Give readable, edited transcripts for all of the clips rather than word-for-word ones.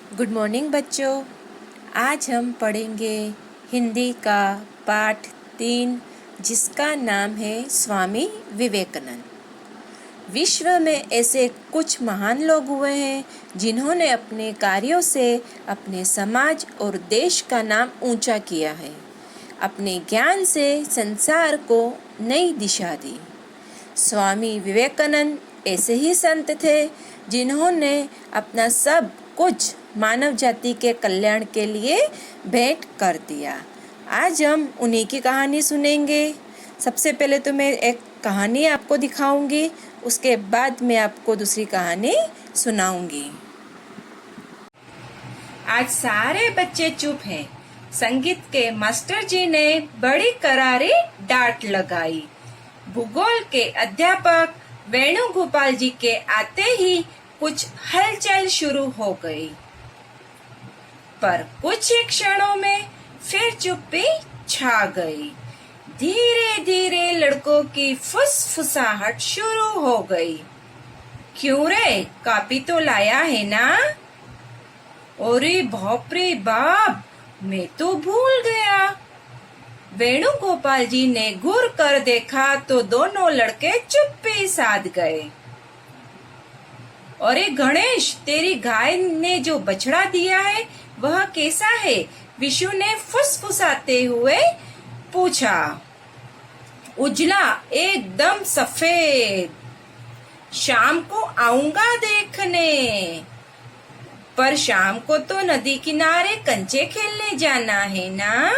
Good morning बच्चों। आज हम पढ़ेंगे हिंदी का पाठ 3 जिसका नाम है स्वामी विवेकानंद। विश्व में ऐसे कुछ महान लोग हुए हैं जिन्होंने अपने कार्यों से अपने समाज और देश का नाम ऊंचा किया है। अपने ज्ञान से संसार को नई दिशा दी। स्वामी विवेकानंद ऐसे ही संत थे जिन्होंने अपना सब कुछ मानव जाति के कल्याण के लिए भेंट कर दिया। आज हम उन्हीं की कहानी सुनेंगे। सबसे पहले तो मैं एक कहानी आपको दिखाऊंगी, उसके बाद मैं आपको दूसरी कहानी सुनाऊंगी। आज सारे बच्चे चुप हैं। संगीत के मास्टर जी ने बड़ी करारी डांट लगाई। भूगोल के अध्यापक वेणुगोपाल जी के आते ही कुछ हलचल शुरू हो गई, पर कुछ ही क्षणों में फिर चुप्पी छा गई। धीरे धीरे लड़कों की फुसफुसाहट शुरू हो गई। क्यों रे, कॉपी तो लाया है ना? अरे बाप रे बाप, मैं तो भूल गया। वेणुगोपाल जी ने घूर कर देखा तो दोनों लड़के चुप्पी साध गए। अरे गणेश, तेरी गाय ने जो बछड़ा दिया है वह कैसा है? विशु ने फुसफुसाते हुए पूछा। उजला, एकदम सफेद। शाम को आऊंगा देखने। पर शाम को तो नदी किनारे कंचे खेलने जाना है ना?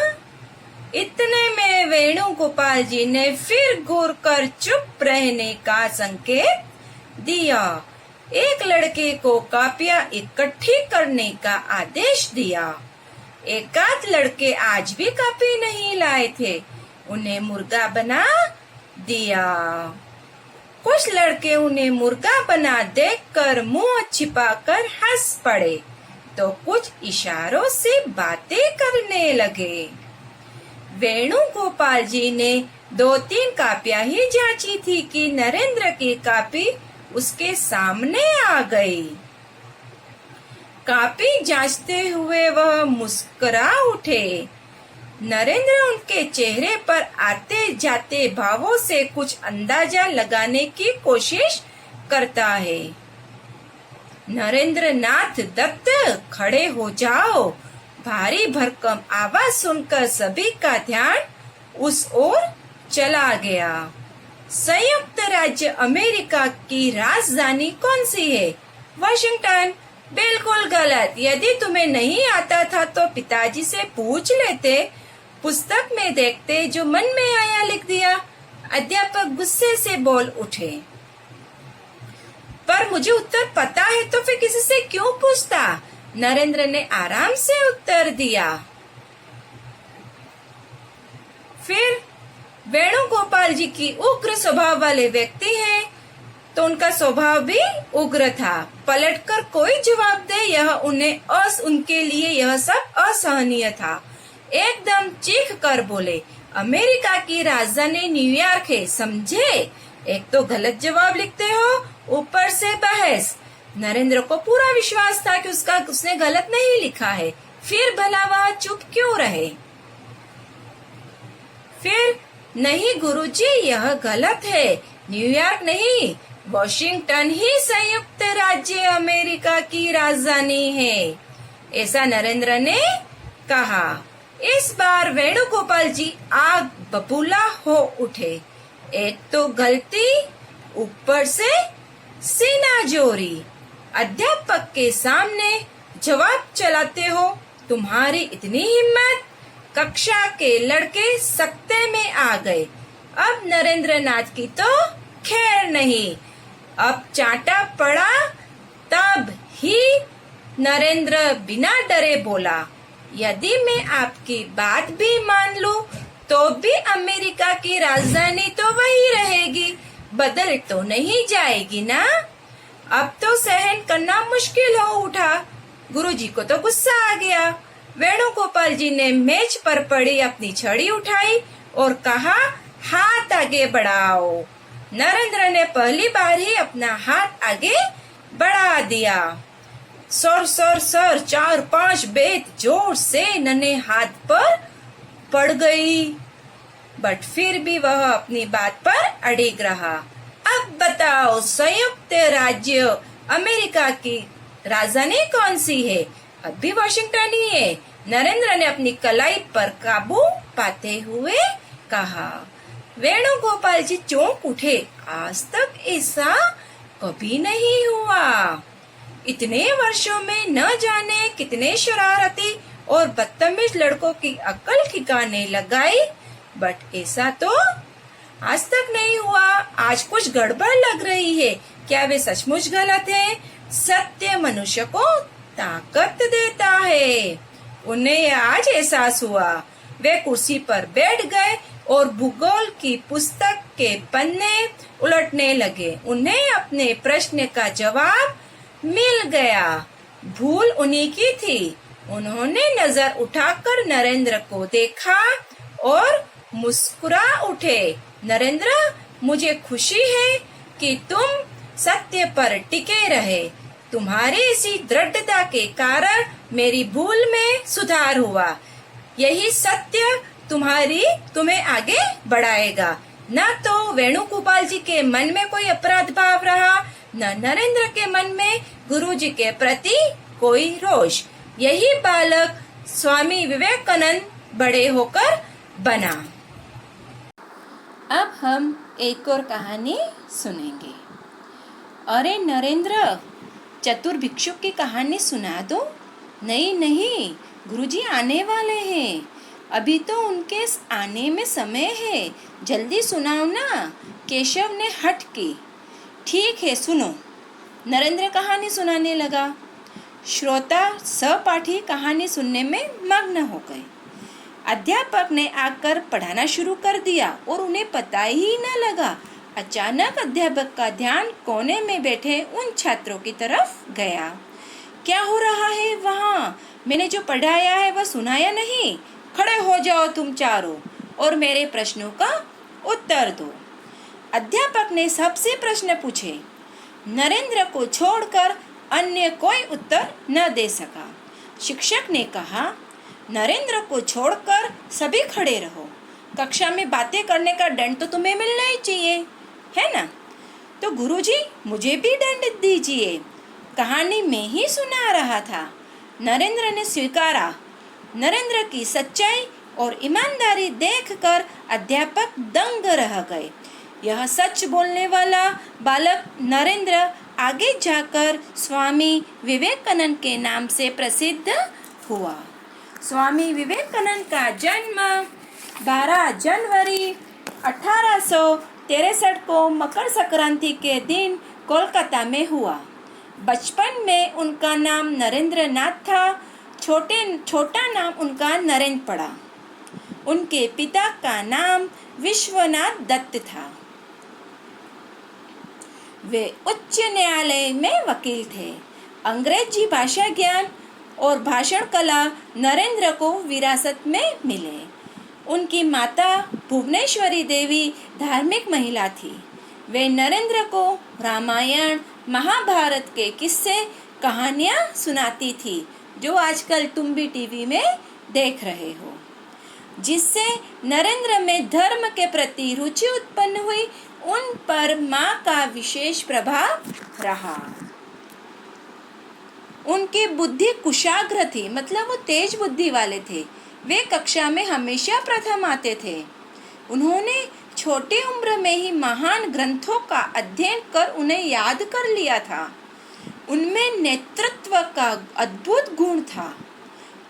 इतने में वेणुगोपाल जी ने फिर घूर कर चुप रहने का संकेत दिया। एक लड़के को कापियां इकट्ठी करने का आदेश दिया। एकाध लड़के आज भी कापी नहीं लाए थे, उन्हें मुर्गा बना दिया। कुछ लड़के उन्हें मुर्गा बना देखकर मुंह छिपाकर हंस पड़े, तो कुछ इशारों से बातें करने लगे। वेणुगोपाल जी ने 2-3 कापियां ही जांची थी कि नरेंद्र की कापी उसके सामने आ गई। कापी जांचते हुए वह मुस्कुरा उठे। नरेंद्र उनके चेहरे पर आते जाते भावों से कुछ अंदाजा लगाने की कोशिश करता है। नरेंद्र नाथ दत्त, खड़े हो जाओ। भारी भरकम आवाज सुनकर सभी का ध्यान उस ओर चला गया। संयुक्त राज्य अमेरिका की राजधानी कौन सी है? वाशिंगटन। बिल्कुल गलत। यदि तुम्हें नहीं आता था तो पिताजी से पूछ लेते। पुस्तक में देखते, जो मन में आया लिख दिया। अध्यापक गुस्से से बोल उठे। पर मुझे उत्तर पता है तो फिर किसी से क्यों पूछता? नरेंद्र ने आराम से उत्तर दिया। फिर वेणुगोपाल जी की उग्र स्वभाव वाले व्यक्ति हैं, तो उनका स्वभाव भी उग्र था। पलटकर कोई जवाब दे, यह उनके लिए यह सब असहनीय था। एकदम चीख कर बोले, अमेरिका की राजधानी न्यूयॉर्क है, समझे? एक तो गलत जवाब लिखते हो, ऊपर से बहस। नरेंद्र को पूरा विश्वास था कि उसने गलत नहीं लिखा है, फिर भला वह चुप क्यों रहे? फिर, नहीं गुरुजी, यह गलत है। न्यूयॉर्क नहीं, वॉशिंगटन ही संयुक्त राज्य अमेरिका की राजधानी है, ऐसा नरेंद्र ने कहा। इस बार वेणुगोपाल जी आग बबूला हो उठे। एक तो गलती, ऊपर से सीना जोरी। अध्यापक के सामने जवाब चलाते हो, तुम्हारी इतनी हिम्मत? कक्षा के लड़के सकते में आ गए। अब नरेंद्र नाथ की तो खैर नहीं। अब चांटा पड़ा, तब ही नरेंद्र बिना डरे बोला, यदि मैं आपकी बात भी मान लूं, तो भी अमेरिका की राजधानी तो वही रहेगी, बदल तो नहीं जाएगी ना? अब तो सहन करना मुश्किल हो उठा। गुरुजी को तो गुस्सा आ गया। वेणुगोपाल जी ने मेज पर पड़ी अपनी छड़ी उठाई और कहा, हाथ आगे बढ़ाओ। नरेंद्र ने पहली बार ही अपना हाथ आगे बढ़ा दिया। सर सर सर 4-5 बेत जोर से नन्हे हाथ पर पड़ गई, बट फिर भी वह अपनी बात पर अड़िग रहा। अब बताओ, संयुक्त राज्य अमेरिका की राजधानी कौन सी है? अब भी वॉशिंगटन ही है। नरेंद्र ने अपनी कलाई पर काबू पाते हुए कहा। वेणुगोपाल जी चौंक उठे। आज तक ऐसा कभी नहीं हुआ। इतने वर्षों में न जाने कितने शरारती और बदतमीज लड़कों की अक्ल ठिकाने लगाई, बट ऐसा तो आज तक नहीं हुआ। आज कुछ गड़बड़ लग रही है। क्या वे सचमुच गलत है? सत्य मनुष्य को ताकत देता है। उन्हें आज एहसास हुआ। वे कुर्सी पर बैठ गए और भूगोल की पुस्तक के पन्ने उलटने लगे। उन्हें अपने प्रश्न का जवाब मिल गया। भूल उन्हीं की थी। उन्होंने नजर उठाकर नरेंद्र को देखा और मुस्कुरा उठे। नरेंद्र, मुझे खुशी है कि तुम सत्य पर टिके रहे। तुम्हारी इसी दृढ़ता के कारण मेरी भूल में सुधार हुआ। यही सत्य तुम्हें आगे बढ़ाएगा। न तो वेणुगोपाल जी के मन में कोई अपराध भाव रहा, न नरेंद्र के मन में गुरु जी के प्रति कोई रोष। यही बालक स्वामी विवेकानंद बड़े होकर बना। अब हम एक और कहानी सुनेंगे। अरे नरेंद्र, चतुर भिक्षुक की कहानी सुना दो। नहीं नहीं, गुरुजी आने वाले हैं। अभी तो उनके आने में समय है। जल्दी सुनाओ ना। केशव ने हट की। ठीक है, सुनो। नरेंद्र कहानी सुनाने लगा। श्रोता सहपाठी कहानी सुनने में मग्न हो गए। अध्यापक ने आकर पढ़ाना शुरू कर दिया और उन्हें पता ही न लगा। अचानक अध्यापक का ध्यान कोने में बैठे उन छात्रों की तरफ गया। क्या हो रहा है वहाँ? मैंने जो पढ़ाया है वह सुनाया नहीं? खड़े हो जाओ तुम चारों और मेरे प्रश्नों का उत्तर दो। अध्यापक ने सबसे प्रश्न पूछे। नरेंद्र को छोड़कर अन्य कोई उत्तर न दे सका। शिक्षक ने कहा, नरेंद्र को छोड़कर सभी खड़े रहो। कक्षा में बातें करने का दंड तो तुम्हें मिलना ही चाहिए, है ना? तो गुरुजी, मुझे भी दंड दीजिए। कहानी में ही सुना रहा था। नरेंद्र ने स्वीकारा। नरेंद्र की सच्चाई और ईमानदारी देखकर अध्यापक दंग रह गए। यह सच बोलने वाला बालक नरेंद्र आगे जाकर स्वामी विवेकानंद के नाम से प्रसिद्ध हुआ। स्वामी विवेकानंद का जन्म 12 जनवरी 1863 को मकर संक्रांति के दिन कोलकाता में हुआ। बचपन में उनका नाम नरेंद्र नाथ था। छोटा नाम उनका नरेंद्र पड़ा। उनके पिता का नाम विश्वनाथ दत्त था। वे उच्च न्यायालय में वकील थे। अंग्रेजी भाषा ज्ञान और भाषण कला नरेंद्र को विरासत में मिले। उनकी माता भुवनेश्वरी देवी धार्मिक महिला थी। वे नरेंद्र को रामायण महाभारत के किस्से कहानियाँ सुनाती थी, जो आजकल तुम भी टीवी में देख रहे हो, जिससे नरेंद्र में धर्म के प्रति रुचि उत्पन्न हुई। उन पर माँ का विशेष प्रभाव रहा। उनकी बुद्धि कुशाग्र थी, मतलब वो तेज बुद्धि वाले थे। वे कक्षा में हमेशा प्रथम आते थे। उन्होंने छोटी उम्र में ही महान ग्रंथों का अध्ययन कर उन्हें याद कर लिया था। उनमें नेतृत्व का अद्भुत गुण था।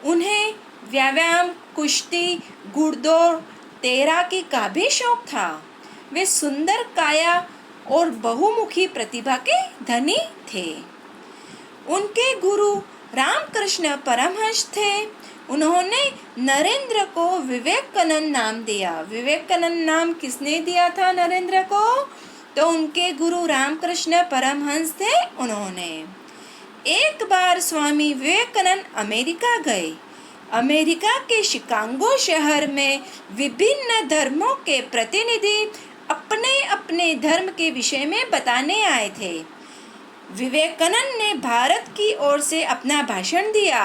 उन्हें व्यायाम, कुश्ती, घुड़दौड़, तैराकी का भी शौक था। वे सुंदर काया और बहुमुखी प्रतिभा के धनी थे। उनके गुरु रामकृष्ण परमहंस थे। उन्होंने नरेंद्र को विवेकानंद नाम दिया। विवेकानंद नाम किसने दिया था नरेंद्र को? तो उनके गुरु रामकृष्ण परमहंस थे। उन्होंने एक बार स्वामी विवेकानंद अमेरिका गए। अमेरिका के शिकागो शहर में विभिन्न धर्मों के प्रतिनिधि अपने अपने धर्म के विषय में बताने आए थे। विवेकानंद ने भारत की ओर से अपना भाषण दिया।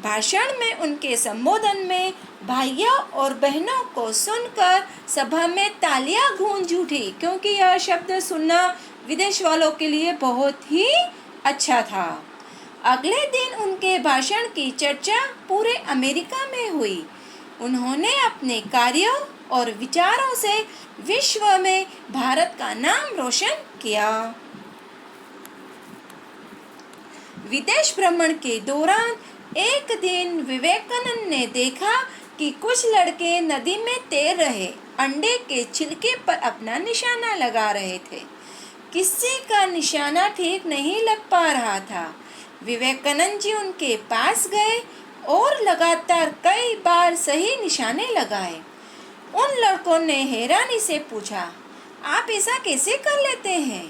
भाषण में उनके संबोधन में भाइयों और बहनों को सुनकर सभा में तालियां गूंज उठी, क्योंकि यह शब्द सुनना विदेश वालों के लिए बहुत ही अच्छा था। अगले दिन उनके भाषण की चर्चा पूरे अमेरिका में हुई। उन्होंने अपने कार्यों और विचारों से विश्व में भारत का नाम रोशन किया। विदेश भ्रमण के दौरान एक दिन विवेकानंद ने देखा कि कुछ लड़के नदी में तैर रहे अंडे के छिलके पर अपना निशाना लगा रहे थे। किसी का निशाना ठीक नहीं लग पा रहा था। विवेकानंद जी उनके पास गए और लगातार कई बार सही निशाने लगाए। उन लड़कों ने हैरानी से पूछा, आप ऐसा कैसे कर लेते हैं?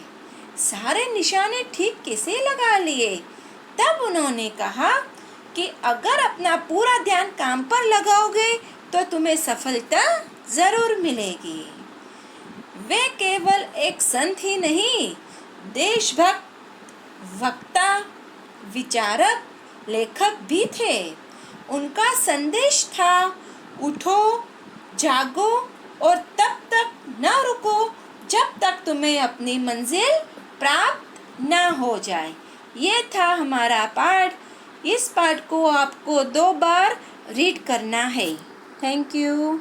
सारे निशाने ठीक कैसे लगा लिए? तब उन्होंने कहा कि अगर अपना पूरा ध्यान काम पर लगाओगे तो तुम्हें सफलता जरूर मिलेगी। वे केवल एक संत ही नहीं, देशभक्त, वक्ता, विचारक, लेखक भी थे। उनका संदेश था, उठो, जागो और तब तक न रुको जब तक तुम्हें अपनी मंजिल प्राप्त न हो जाए। ये था हमारा पाठ। इस पाठ को आपको 2 बार रीड करना है। Thank you.